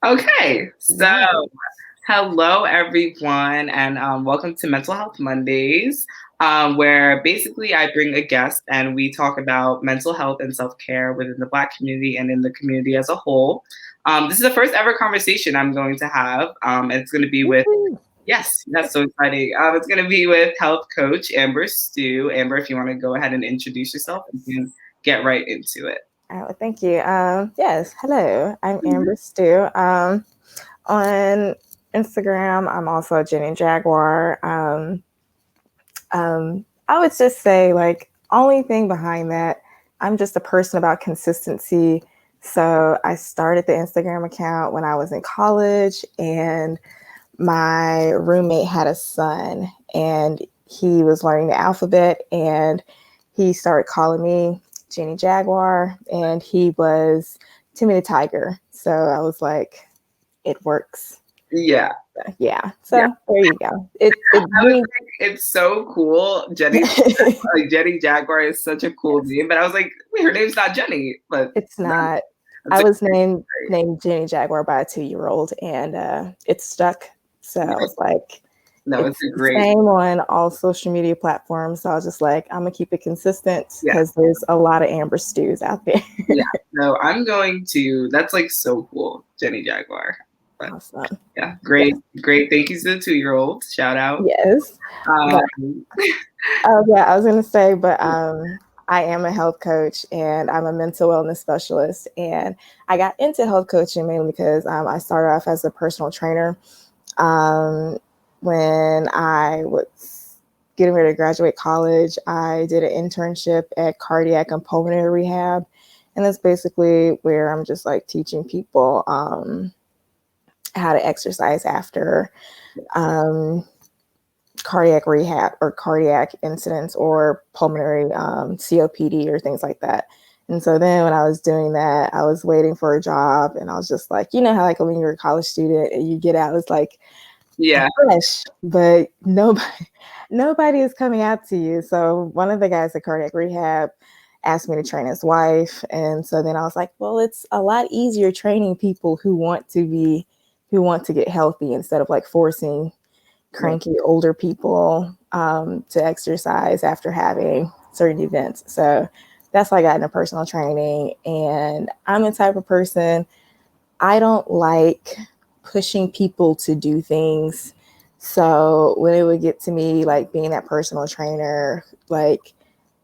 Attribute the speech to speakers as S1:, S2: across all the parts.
S1: Okay, so
S2: Yeah.
S1: hello everyone, and welcome to Mental Health Mondays, where basically I bring a guest and we talk about mental health and self care within the Black community and in the community as a whole. This is the first ever conversation I'm going to have, and it's going to be with
S2: Woo-hoo.
S1: yes, that's so exciting. It's going to be with health coach Amber Stew. Amber, if you want to go ahead and introduce yourself, you can get right into it.
S2: Oh, thank you. Yes, hello. I'm Amber Stew. On Instagram, I'm also Jenny Jaguar. I would just say, like, only thing behind that, I'm just a person about consistency. So I started the Instagram account when I was in college, and my roommate had a son, and he was learning the alphabet, and he started calling me Jenny Jaguar, and he was Timmy the Tiger. So I was like, it works.
S1: Yeah.
S2: Yeah.
S1: Yeah.
S2: So there you go. It
S1: I was like, it's so cool. Jenny Jaguar is such a cool name, but I was like, wait, her name's not Jenny, but
S2: it's not.
S1: that's
S2: I
S1: a
S2: was
S1: great.
S2: named Jenny Jaguar by a 2-year-old, and it stuck. So I was like,
S1: No, it's
S2: it's
S1: a
S2: the
S1: great.
S2: same on all social media platforms. So I was just like, I'm gonna keep it consistent
S1: Yeah,
S2: because there's a lot of Amber Stews out there.
S1: yeah. No, I'm going to. That's like so cool, Jenny Jaguar. But
S2: Awesome.
S1: yeah,
S2: Yes.
S1: great. Thank you to the 2-year-old. Shout out.
S2: Yes.
S1: Um,
S2: But yeah, I was gonna say, but I am a health coach and I'm a mental wellness specialist. And I got into health coaching mainly because I started off as a personal trainer. Um, when I was getting ready to graduate college, I did an internship at cardiac and pulmonary rehab. And that's basically where I'm just like teaching people how to exercise after um, cardiac rehab or cardiac incidents or pulmonary COPD or things like that. And so then when I was doing that, I was waiting for a job and I was just like, you know how like when you're a college student and you get out, it's like
S1: yeah,
S2: fresh, but nobody is coming out to you. So one of the guys at cardiac rehab asked me to train his wife. And so then I was like, well, it's a lot easier training people who want to get healthy instead of like forcing cranky older people to exercise after having certain events. So that's why I got into personal training. And I'm the type of person, I don't like pushing people to do things. So when it would get to me, like being that personal trainer, like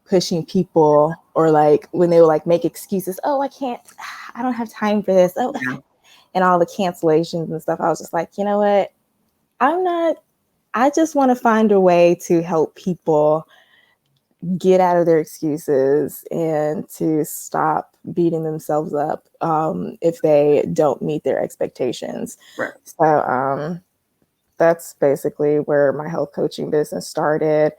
S2: pushing people, or like when they would like make excuses, oh, I don't have time for this. Oh,
S1: yeah,
S2: and all the cancellations and stuff. I was just like, you know what? I'm not I just want to find a way to help people get out of their excuses and to stop beating themselves up if they don't meet their expectations.
S1: right.
S2: So that's basically where my health coaching business started.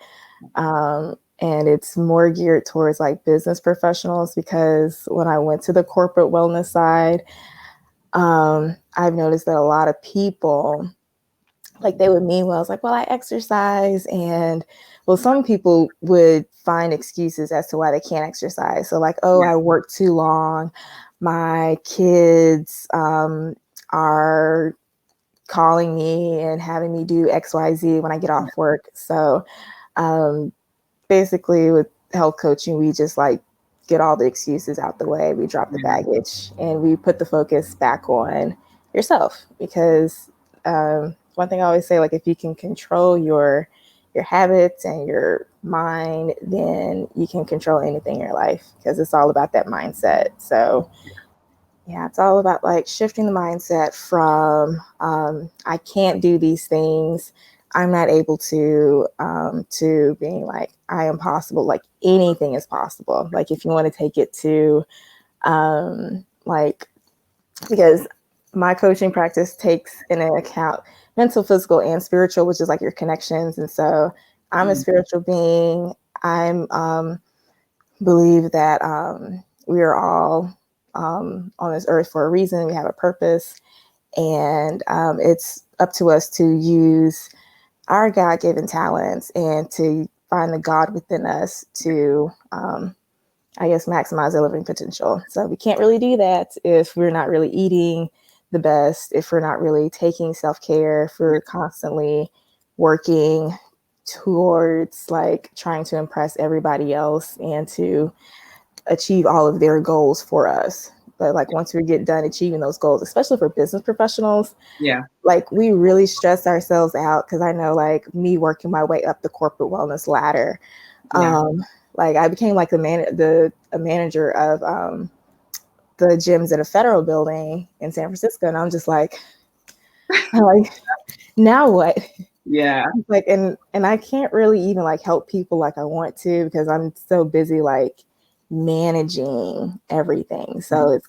S2: And it's more geared towards like business professionals because when I went to the corporate wellness side, I've noticed that a lot of people like they would mean well. It's like, well, I exercise, and well, some people would find excuses as to why they can't exercise. So like, oh,
S1: Yeah,
S2: I work too long. My kids are calling me and having me do XYZ when I get off work. So um, basically with health coaching, we just like get all the excuses out the way. We drop the
S1: yeah,
S2: baggage and we put the focus back on yourself because one thing I always say, like if you can control your habits and your mind, then you can control anything in your life because it's all about that mindset. So yeah, it's all about like shifting the mindset from I can't do these things, I'm not able to being like I am possible. Like anything is possible. Like if you want to take it to like because my coaching practice takes into account mental, physical, and spiritual, which is like your connections. And so I'm a
S1: mm,
S2: spiritual being. I'm believe that we are all on this earth for a reason. We have a purpose, and it's up to us to use our God-given talents and to find the God within us to, I guess, maximize our living potential. So we can't really do that if we're not really eating the best, if we're not really taking self-care, if we're constantly working towards like trying to impress everybody else and to achieve all of their goals for us. But like once we get done achieving those goals, especially for business professionals,
S1: Yeah.
S2: like we really stress ourselves out. Cause I know like me working my way up the corporate wellness ladder,
S1: Yeah.
S2: like I became like a manager of the gyms at a federal building in San Francisco. And I'm just like, now what?
S1: Yeah.
S2: Like, and I can't really even like help people like I want to because I'm so busy like managing everything. So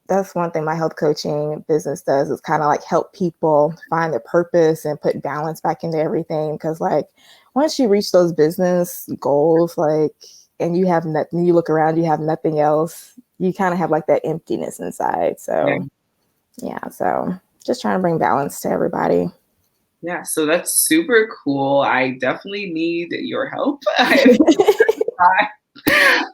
S2: that's one thing my health coaching business does is kind of like help people find their purpose and put balance back into everything. Because like once you reach those business goals, like and you have nothing, you look around, you have nothing else, you kind of have like that emptiness inside.
S1: Yeah.
S2: So yeah, so just trying to bring balance to everybody.
S1: Yeah, so that's super cool. I definitely need your help.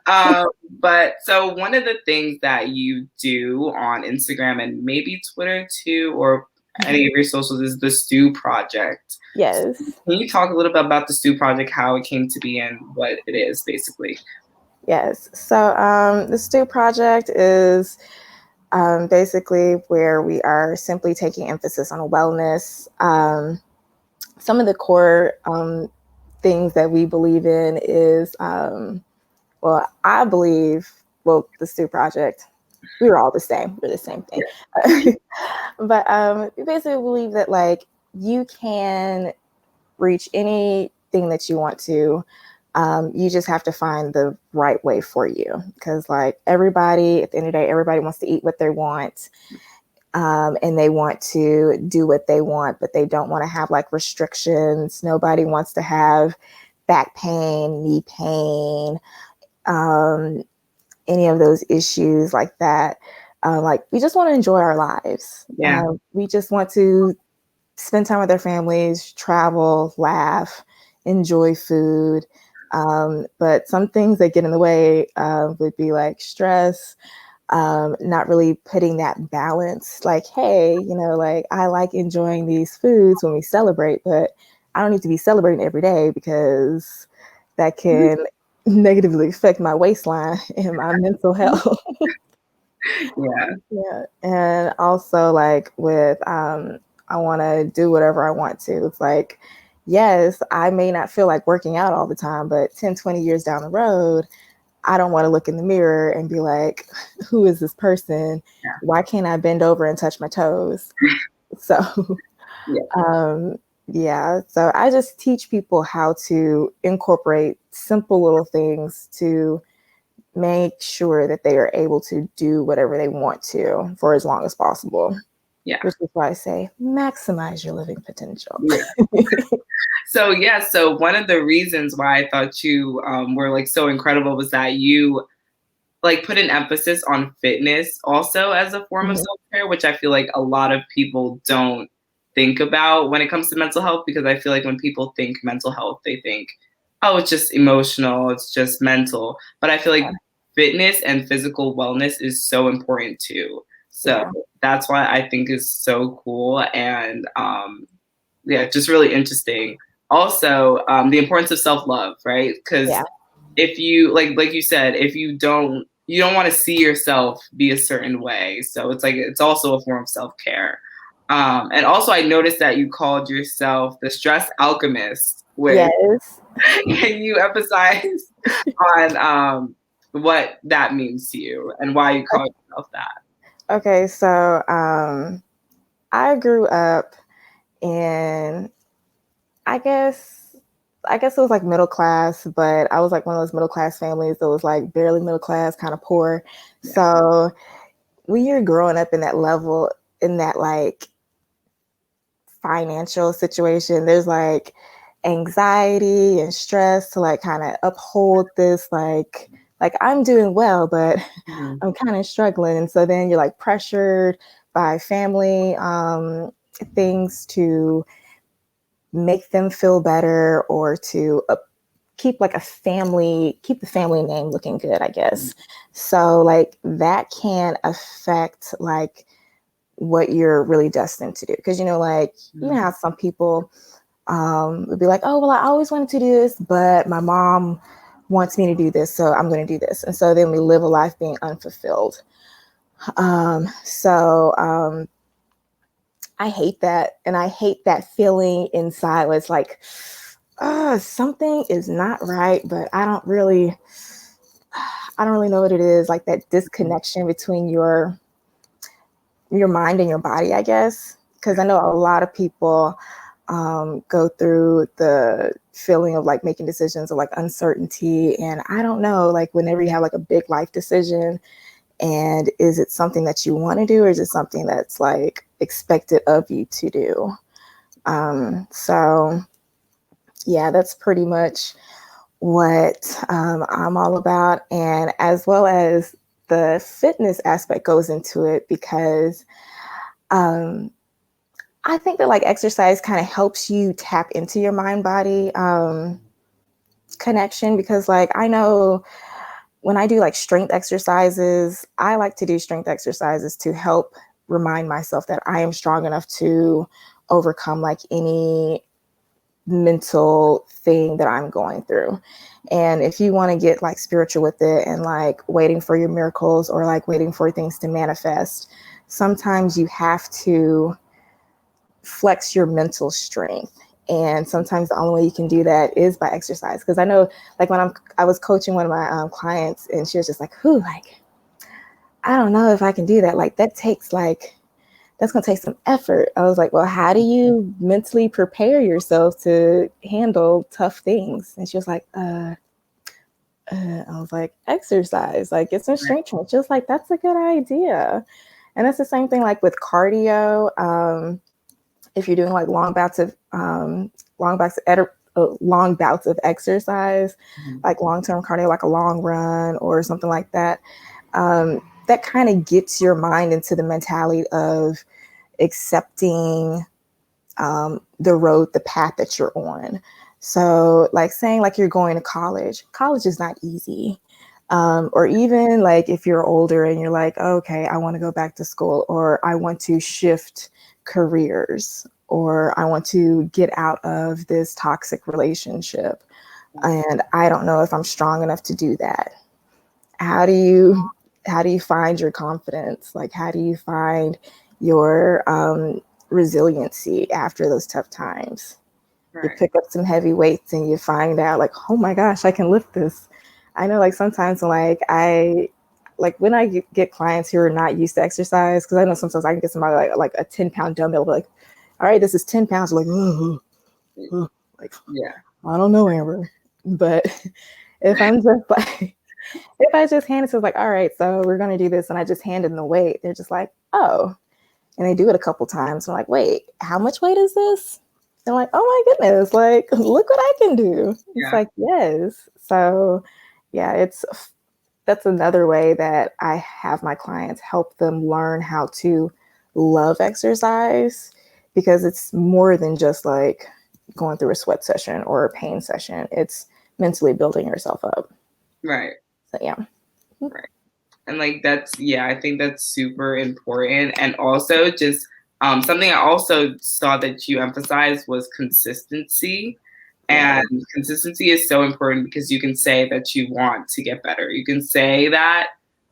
S1: um, but so one of the things that you do on Instagram and maybe Twitter too, or any of your socials, is the Stew Project.
S2: Yes.
S1: Can you talk a little bit about the Stew Project, how it came to be, and what it is, basically?
S2: Yes. So the Stew Project is basically where we are simply taking emphasis on wellness. Some of the core things that we believe in is, well, I believe, well, the Stew Project, we were all the same. We're the same thing.
S1: Yeah.
S2: But we basically believe that like you can reach anything that you want to. You just have to find the right way for you. Because like everybody, at the end of the day, everybody wants to eat what they want. And they want to do what they want, but they don't want to have like restrictions. Nobody wants to have back pain, knee pain, any of those issues like that. Like we just want to enjoy our lives.
S1: Yeah.
S2: We just want to spend time with our families, travel, laugh, enjoy food. But some things that get in the way would be like stress, not really putting that balance. Like, hey, you know, like I like enjoying these foods when we celebrate, but I don't need to be celebrating every day because that can negatively affect my waistline and my mental health.
S1: Yeah.
S2: Yeah. And also like with I want to do whatever I want to. It's like, yes, I may not feel like working out all the time, but 10, 20 years down the road, I don't want to look in the mirror and be like, who is this person?
S1: Yeah.
S2: Why can't I bend over and touch my toes? So
S1: Yeah.
S2: yeah, so I just teach people how to incorporate simple little things to make sure that they are able to do whatever they want to for as long as possible.
S1: Yeah.
S2: Which is why I say maximize your living potential.
S1: Yeah. So one of the reasons why I thought you were like so incredible was that you like put an emphasis on fitness also as a form of self-care, which I feel like a lot of people don't think about when it comes to mental health, because I feel like when people think mental health, they think, oh, it's just emotional, it's just mental. But I feel like fitness and physical wellness is so important too. So that's why I think is so cool. And yeah, just really interesting. Also, the importance of self-love, right? Because
S2: Yeah.
S1: if you like you said, if you don't want to see yourself be a certain way. So it's like it's also a form of self-care. And also I noticed that you called yourself the stress alchemist, which
S2: Yes.
S1: can you emphasize on what that means to you and why you call yourself that?
S2: Okay, so I grew up in I guess it was like middle class, but I was like one of those middle class families that was like barely middle class, kind of poor.
S1: Yeah.
S2: So when you're growing up in that level, in that like financial situation, there's like anxiety and stress to like kind of uphold this like I'm doing well, but I'm kind of struggling. And so then you're like pressured by family things to make them feel better or to keep like keep the family name looking good, I guess. So like that can affect like what you're really destined to do. Because, you know, like, you know how some people would be like, oh, well, I always wanted to do this, but my mom wants me to do this, so I'm going to do this. And so then we live a life being unfulfilled. So I hate that. And I hate that feeling inside where it's like, something is not right, but I don't really know what it is. Like that disconnection between your mind and your body, I guess. Because I know a lot of people go through the feeling of like making decisions or like uncertainty. And I don't know, like whenever you have like a big life decision, and is it something that you want to do, or is it something that's like expected of you to do? So yeah, that's pretty much what I'm all about. And as well as the fitness aspect goes into it, because I think that like exercise kind of helps you tap into your mind body connection, because like I know when I do like strength exercises, I like to do strength exercises to help remind myself that I am strong enough to overcome like any mental thing that I'm going through. And if you want to get like spiritual with it and like waiting for your miracles or like waiting for things to manifest, sometimes you have to flex your mental strength. And sometimes the only way you can do that is by exercise. Because I know, like when I was coaching one of my clients, and she was just like, "Whew, like I don't know if I can do that. Like that's gonna take some effort." I was like, "Well, how do you mentally prepare yourself to handle tough things?" And she was like, I was like, "Exercise, like get some strength training." She was like, "That's a good idea." And that's the same thing like with cardio. If you're doing like long bouts of exercise, like long-term cardio, like a long run or something like that, that kind of gets your mind into the mentality of accepting the path that you're on. So like saying like you're going to college is not easy. Or even like if you're older and you're like, okay, I want to go back to school, or I want to shift careers, or I want to get out of this toxic relationship, and I don't know if I'm strong enough to do that. How do you find your confidence? Like how do you find your resiliency after those tough times? You pick up some heavy weights and you find out like, oh my gosh, I can lift this. I know like sometimes when I get clients who are not used to exercise, because I know sometimes I can get somebody like a 10-pound dumbbell, like, all right, this is 10 pounds. Like, like, yeah, I don't know, Amber. But if I'm just like, if I just hand it to like, all right, so we're going to do this, and I just hand them the weight, they're just like, oh, and they do it a couple times. I'm like, wait, how much weight is this? They're like, oh my goodness, like, look what I can do. It's like, yes. So yeah, that's another way that I have my clients help them learn how to love exercise, because it's more than just like going through a sweat session or a pain session. It's mentally building yourself up.
S1: Right.
S2: So yeah.
S1: Right. And like I think that's super important. And also just something I also saw that you emphasized was consistency. And consistency is so important, because you can say that you want to get better. You can say that,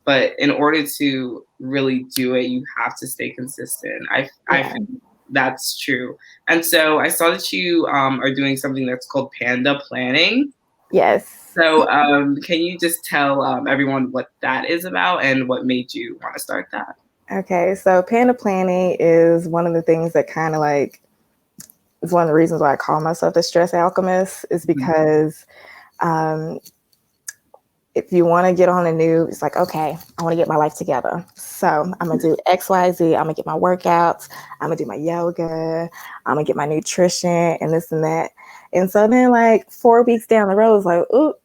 S1: but in order to really do it, you have to stay consistent. I think that's true. And so I saw that you are doing something that's called Panda Planning.
S2: Yes.
S1: So can you just tell everyone what that is about and what made you want to start that?
S2: Okay, so Panda Planning is one of the things that kind of like is one of the reasons why I call myself the stress alchemist, is because if you want to get on it's like, okay, I want to get my life together. So I'm going to do X, Y, Z. I'm going to get my workouts. I'm going to do my yoga. I'm going to get my nutrition and this and that. And so then like 4 weeks down the road, it's like, ooh,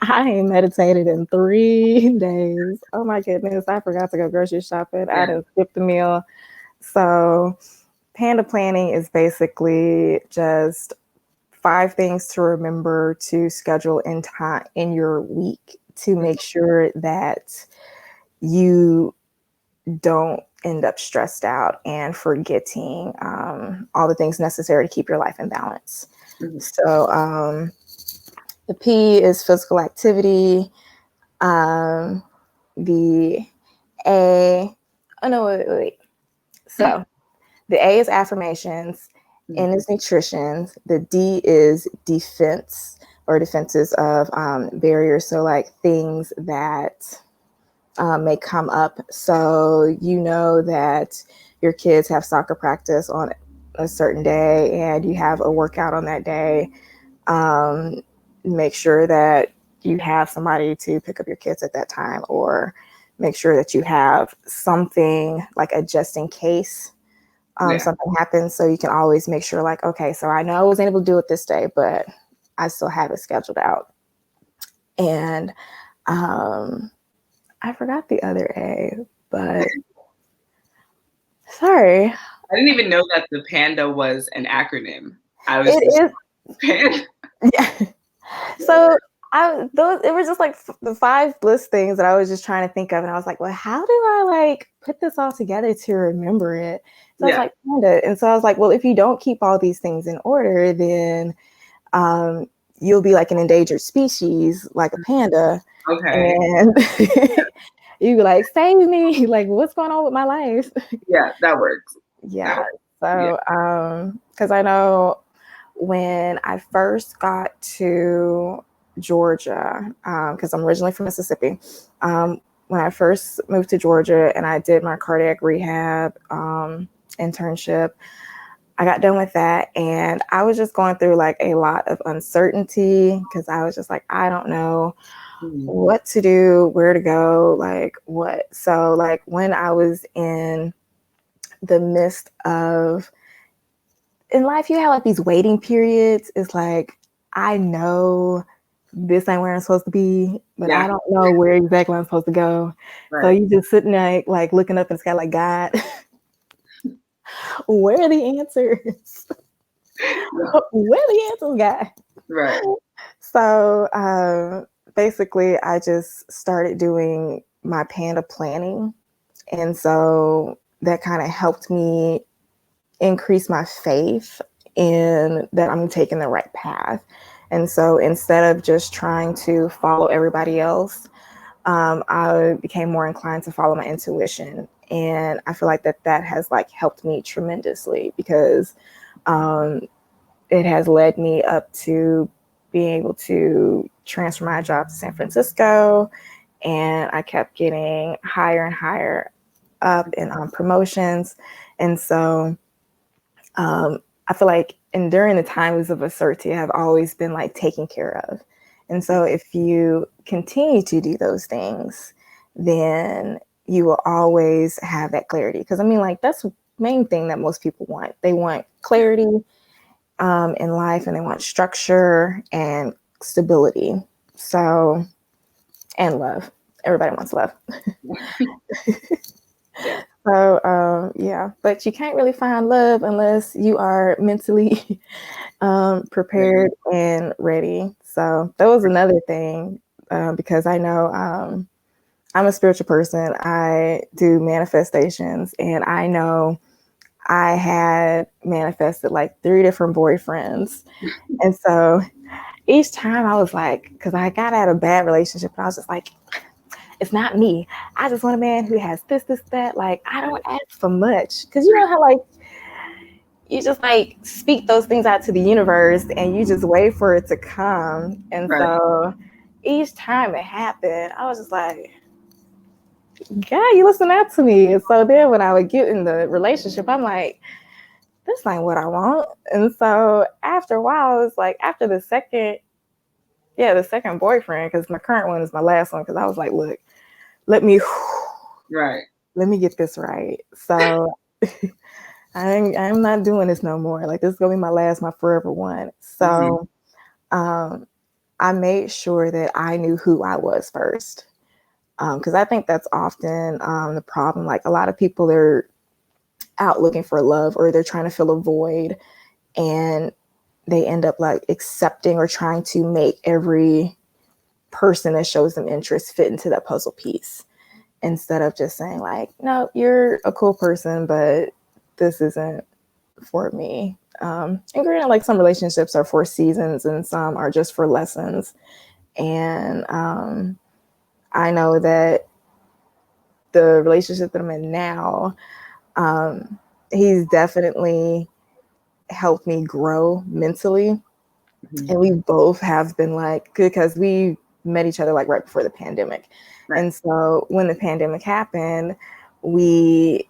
S2: I ain't meditated in 3 days. Oh my goodness. I forgot to go grocery shopping. I didn't skip the meal. So Panda Planning is basically just 5 things to remember to schedule in time in your week to make sure that you don't end up stressed out and forgetting all the things necessary to keep your life in balance. So the P is physical activity. The A, oh no, wait. So the A is affirmations, N is nutrition, the D is defense or defenses of barriers. So like things that may come up. So you know that your kids have soccer practice on a certain day and you have a workout on that day. Make sure that you have somebody to pick up your kids at that time, or make sure that you have something like a just in case something happens. So you can always make sure like, okay, so I know I wasn't able to do it this day, but I still have it scheduled out. And I forgot the other A, but sorry.
S1: I didn't even know that the Panda was an acronym.
S2: It is. Yeah. So it was just like the 5 Bliss things that I was just trying to think of, and I was like, well, how do I like put this all together to remember it? So I was like, Panda, and so I was like, well, if you don't keep all these things in order, then you'll be like an endangered species, like a panda.
S1: Okay.
S2: And you be like, save me! Like, what's going on with my life?
S1: Yeah, that works.
S2: Yeah. So, because I know when I first got to Georgia, because I'm originally from Mississippi, when I first moved to Georgia and I did my cardiac rehab internship, I got done with that and I was just going through like a lot of uncertainty because I was just like, I don't know what to do, where to go, like what. So like when I was in the midst of, in life, you have like these waiting periods. It's like, I know this ain't where I'm supposed to be, but I don't know where exactly I'm supposed to go. Right. So you just sitting there like looking up in the sky like, God, where are the answers? Where are the answers, God?
S1: Right.
S2: So basically, I just started doing my Panda planning. And so that kind of helped me increase my faith in that I'm taking the right path. And so instead of just trying to follow everybody else, I became more inclined to follow my intuition. And I feel like that has like helped me tremendously because it has led me up to being able to transfer my job to San Francisco. And I kept getting higher and higher up in promotions. And so I feel like during the times of uncertainty, I've always been like taken care of. And so if you continue to do those things, then you will always have that clarity. Because I mean, like that's the main thing that most people want. They want clarity in life, and they want structure and stability. So, and love. Everybody wants love. So, yeah, but you can't really find love unless you are mentally prepared and ready. So that was another thing because I know I'm a spiritual person. I do manifestations, and I know I had manifested like 3 different boyfriends. And so each time I was like, because I got out of a bad relationship, and I was just like, it's not me. I just want a man who has this, that. Like, I don't ask for much. Because you know how, like, you just, like, speak those things out to the universe and you just wait for it to come. And so each time it happened, I was just like, God, you listen out to me. And so then when I would get in the relationship, I'm like, this ain't what I want. And so after a while, it's like, after the second boyfriend, because my current one is my last one, because I was like, look, let me get this right. So I'm not doing this no more. Like, this is gonna be my last, my forever one. So I made sure that I knew who I was first. Because I think that's often the problem. Like, a lot of people are out looking for love, or they're trying to fill a void, and they end up like accepting or trying to make every person that shows them interest fit into that puzzle piece, instead of just saying like, no, you're a cool person, but this isn't for me. And granted, like some relationships are for seasons and some are just for lessons. And I know that the relationship that I'm in now, he's definitely helped me grow mentally.
S1: Mhm.
S2: And we both have been like, good, because we met each other like right before the pandemic.
S1: Right.
S2: And so when the pandemic happened, we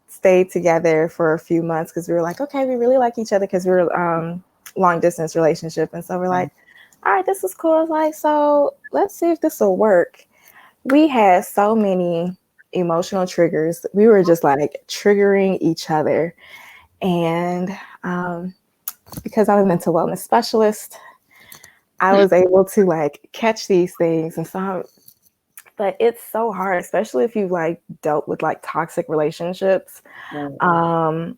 S2: stayed together for a few months because we were like, okay, we really like each other because we were long distance relationship. And so we're like, all right, this is cool. I was like, so let's see if this will work. We had so many emotional triggers. We were just like triggering each other. And because I'm a mental wellness specialist, I was able to like catch these things. And so, but it's so hard, especially if you've like dealt with like toxic relationships. Um,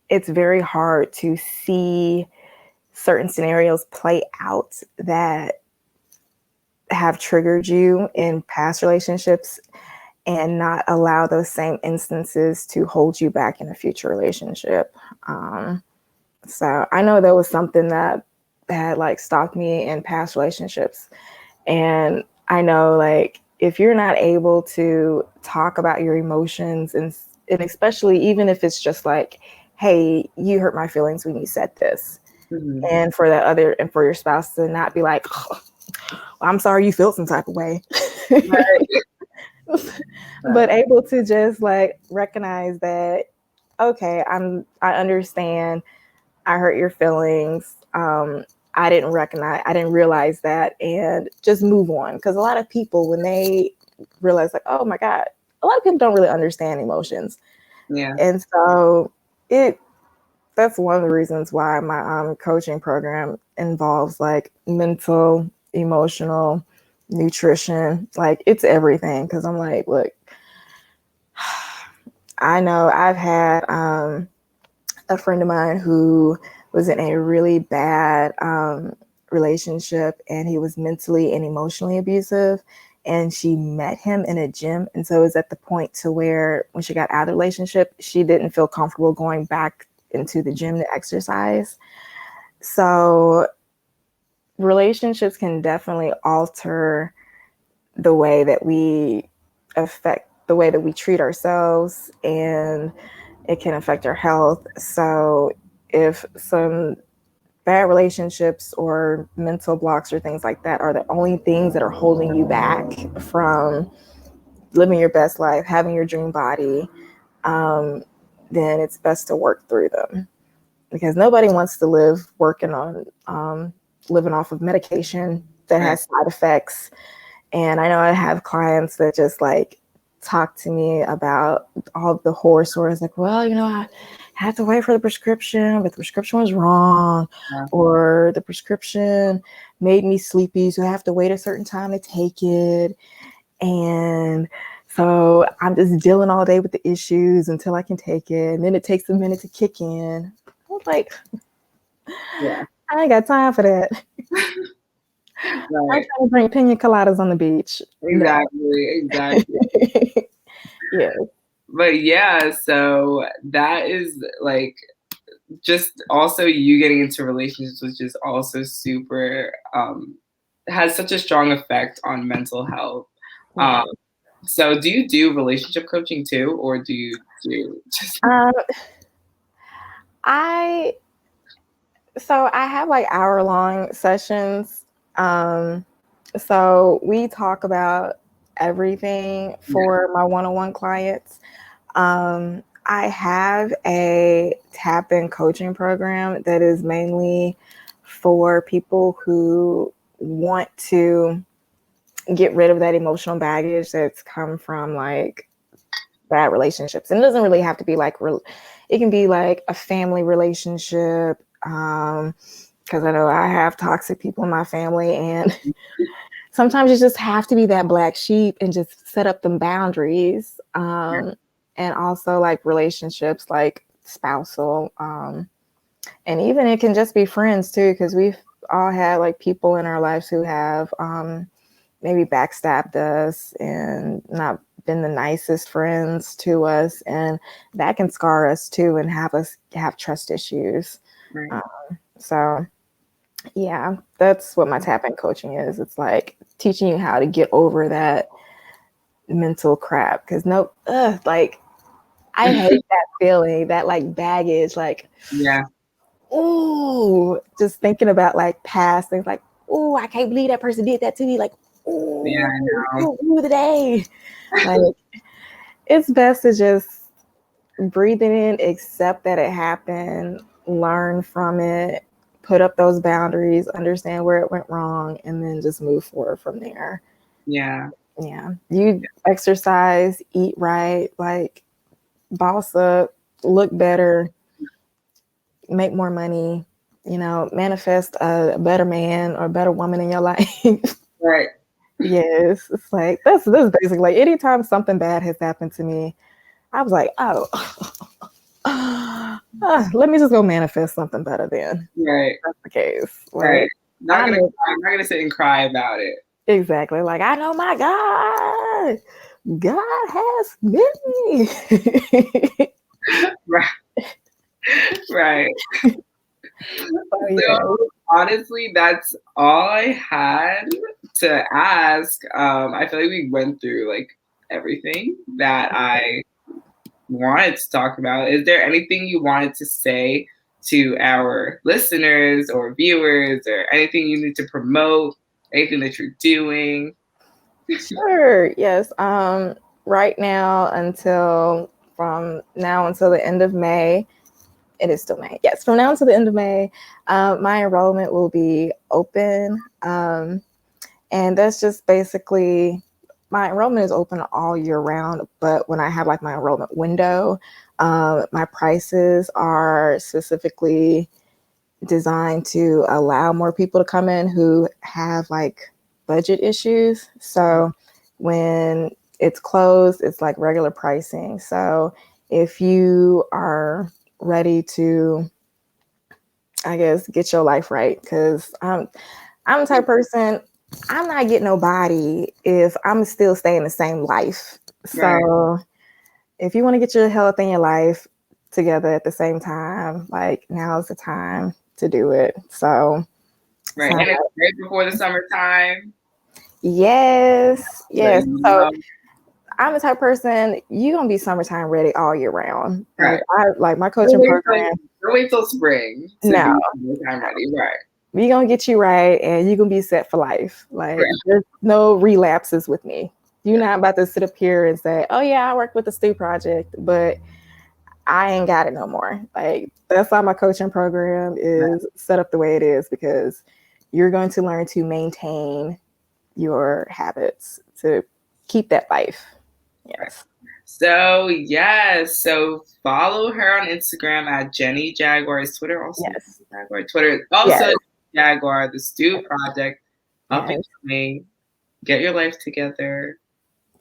S2: it's very hard to see certain scenarios play out that have triggered you in past relationships and not allow those same instances to hold you back in a future relationship. So I know there was something that had like stopped me in past relationships. And I know like if you're not able to talk about your emotions and especially even if it's just like, hey, you hurt my feelings when you said this.
S1: Mhm.
S2: And for that other and for your spouse to not be like, oh, I'm sorry you feel some type of way.
S1: Right.
S2: But able to just like recognize that, okay, I understand, I hurt your feelings. I didn't realize that, and just move on. Because a lot of people, when they realize, like, oh my God, a lot of people don't really understand emotions.
S1: Yeah.
S2: And so that's one of the reasons why my coaching program involves like mental, emotional, nutrition. Like it's everything. Because I'm like, look, I know I've had a friend of mine who was in a really bad relationship, and he was mentally and emotionally abusive, and she met him in a gym. And so it was at the point to where when she got out of the relationship, she didn't feel comfortable going back into the gym to exercise. So relationships can definitely alter the way that we affect the way that we treat ourselves, and it can affect our health. So if some bad relationships or mental blocks or things like that are the only things that are holding you back from living your best life, having your dream body, um, then it's best to work through them, because nobody wants to live working on living off of medication that
S1: Right.
S2: has side effects. And I know I have clients that just like talk to me about all the horror stories, like, well, I had to wait for the prescription, but the prescription was wrong,
S1: Yeah.
S2: or the prescription made me sleepy, so I have to wait a certain time to take it. And so I'm just dealing all day with the issues until I can take it. And then it takes a minute to kick in. I was like,
S1: Yeah.
S2: I ain't got time for that. I'm
S1: Right.
S2: trying to drink pina coladas on the beach. No.
S1: Exactly. Exactly.
S2: Yeah.
S1: But yeah, so that is like just also you getting into relationships, which is also super has such a strong effect on mental health. Um,
S2: Yeah.
S1: so do you do relationship coaching too, or do you do just
S2: Um, I so I have like hour-long sessions. Um, so we talk about everything
S1: yeah,
S2: for my one-on-one clients. I have a tap-in coaching program that is mainly for people who want to get rid of that emotional baggage that's come from like bad relationships. And it doesn't really have to be like it can be like a family relationship. Because I know I have toxic people in my family, and sometimes you just have to be that black sheep and just set up them boundaries. And also like relationships, like spousal. And even it can just be friends too, because we've all had like people in our lives who have maybe backstabbed us and not been the nicest friends to us, and that can scar us too and have us have trust issues.
S1: Right.
S2: So yeah, that's what my tapping coaching is. It's like teaching you how to get over that mental crap. Because like I hate that feeling, that like baggage, like
S1: Yeah.
S2: ooh, just thinking about like past things, like ooh, I can't believe that person did that to me. Like
S1: Yeah,
S2: ooh,
S1: I know.
S2: ooh, today. Like it's best to just breathe it in, accept that it happened, learn from it, put up those boundaries, understand where it went wrong, and then just move forward from there.
S1: Yeah.
S2: Yeah. You exercise, eat right, like boss up, look better, make more money, manifest a better man or a better woman in your life.
S1: Right.
S2: Yes. It's like that's basically like anytime something bad has happened to me, I was like, oh, let me just go manifest something better then.
S1: Right.
S2: That's the case.
S1: Right.
S2: Like
S1: Not
S2: I
S1: gonna
S2: know
S1: cry. I'm not gonna sit and cry about it.
S2: exactly. Like I know my God has many.
S1: Right. Right.
S2: Oh yeah.
S1: So honestly, that's all I had to ask. I feel like we went through like everything that I wanted to talk about. Is there anything you wanted to say to our listeners or viewers, or anything you need to promote, anything that you're doing?
S2: Sure. Yes. Right now from now until the end of May, it is still May. Yes, from now until the end of May, my enrollment will be open. And that's just basically my enrollment is open all year round. But when I have like my enrollment window, my prices are specifically designed to allow more people to come in who have like budget issues. So when it's closed, it's like regular pricing. So if you are ready to, I guess, get your life right, because I'm the type of person, I'm not getting nobody if I'm still staying the same life.
S1: Right.
S2: So if you want to get your health and your life together at the same time, like now's the time to do it. So
S1: Right. And it's right before the summertime.
S2: yes,
S1: So
S2: yes.
S1: you
S2: So
S1: know,
S2: I'm the type of person, you're gonna be summertime ready all year round. Like
S1: right.
S2: I like my
S1: Don't
S2: coaching
S1: wait till,
S2: program.
S1: don't wait till spring to
S2: No,
S1: be summertime ready. Right.
S2: we gonna get you right and you're gonna be set for life. Like
S1: Right.
S2: there's no relapses with me. You're not about to sit up here and say, oh yeah, I worked with the Stu Project, but I ain't got it no more. Like that's why my coaching program
S1: Right.
S2: is set up the way it is, because you're going to learn to maintain your habits to keep that life.
S1: Right.
S2: Yes.
S1: So yes, so follow her on Instagram at Jenny Jaguar. Is Twitter also
S2: Yes.
S1: Jaguar? Twitter is also
S2: Yes.
S1: Jaguar. The Stew Project, up and
S2: Yes.
S1: coming. Get your life together.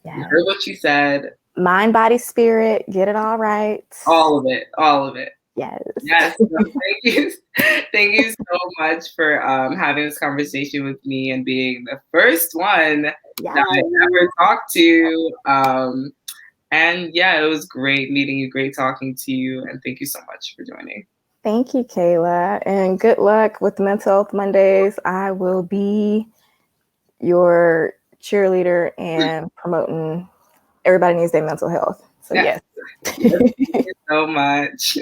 S1: You
S2: Yes.
S1: heard what she said.
S2: Mind, body, spirit, get it all right.
S1: All of it. All of it.
S2: Yes.
S1: Yes. So thank you. Thank you so much for having this conversation with me and being the first one that
S2: Yes.
S1: I ever talked to. And yeah, it was great meeting you, great talking to you, and thank you so much for joining.
S2: Thank you, Kayla, and good luck with the Mental Health Mondays. I will be your cheerleader and promoting everybody needs their mental health. So
S1: Yeah.
S2: yes.
S1: Yes, thank you so much.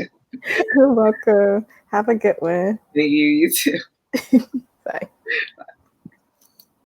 S2: You're welcome. Have a good one.
S1: Thank you, you too.